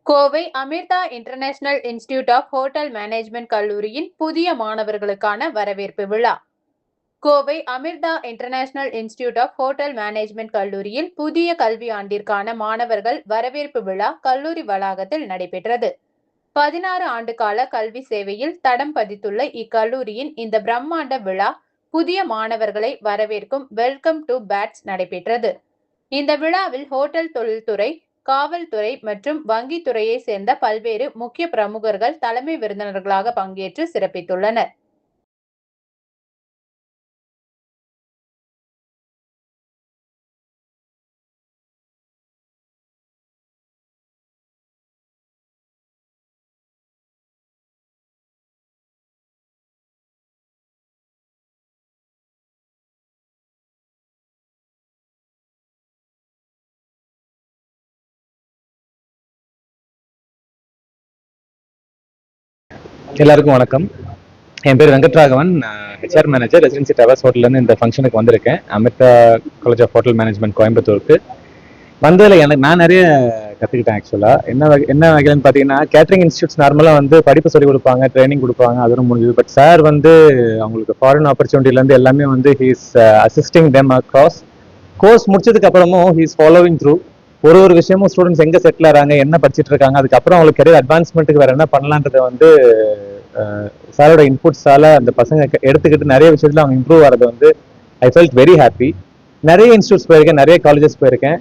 Kovai Amrita international institute of hotel management கல்லூரியின் புதிய மாணவர்களுக்கான வரவேற்பு விழா. Kovai Amrita international institute of hotel management கல்லூரியில் புதிய கல்வி ஆண்டிற்கான மாணவர்கள் வரவேற்பு விழா கல்லூரி வளாகத்தில் நடைபெற்றது. 16 ஆண்டு கால கல்வி சேவையில் தடம் பதித்துள்ள இக்கல்லூரியின் இந்த பிரம்மாண்ட விழா புதிய மாணவர்களை வரவேற்கும் வெல்கம் டு பேட்ஸ் நடைபெற்றது. இந்த விழாவில் ஹோட்டல் தொழில்துறை, காவல்துறை மற்றும் வங்கித்துறையை சேர்ந்த பல்வேறு முக்கிய பிரமுகர்கள் தலைமை விருந்தினர்களாக பங்கேற்று சிறப்பித்துள்ளனர். எல்லாருக்கும் வணக்கம். என் பேர் Venkatraghavan, HR manager, residency towers ஹோட்டல்லேருந்து இந்த ஃபங்க்ஷனுக்கு வந்திருக்கேன். Amrita college of hotel management கோயம்புத்தூருக்கு வந்ததில் நான் நிறைய கற்றுக்கிட்டேன். ஆக்சுவலாக என்ன வகையிலன்னு பார்த்தீங்கன்னா, கேட்ரிங் இன்ஸ்டியூட்ஸ் நார்மலாக படிப்பு சொல்லிக் கொடுப்பாங்க, ட்ரைனிங் கொடுப்பாங்க, அதுவும் முடிஞ்சது. பட் சார் அவங்களுக்கு ஃபாரின் ஆப்பர்ச்சுனிட்டிலேருந்து எல்லாமே he's assisting them across. Course முடிச்சதுக்கு அப்புறமும் ஹீஸ் ஃபாலோவிங் த்ரூ. ஒரு விஷயமும் ஸ்டூடெண்ட்ஸ் எங்கே செட்டில் ஆகிறாங்க, என்ன படிச்சுட்டு இருக்காங்க, அதுக்கப்புறம் அவங்களுக்கு கெரியர் அட்வான்ஸ்மெண்ட்டுக்கு வேறு என்ன பண்ணலான்றதை சாரோட இன்புட்ஸால அந்த பசங்க எடுத்துக்கிட்டு நிறைய விஷயத்துல அவங்க இம்ப்ரூவ் ஆகிறது ஐ ஃபெல்ட் வெரி ஹாப்பி. நிறைய இன்ஸ்டியூட்ஸ் போயிருக்கேன், நிறைய காலேஜஸ் போயிருக்கேன்.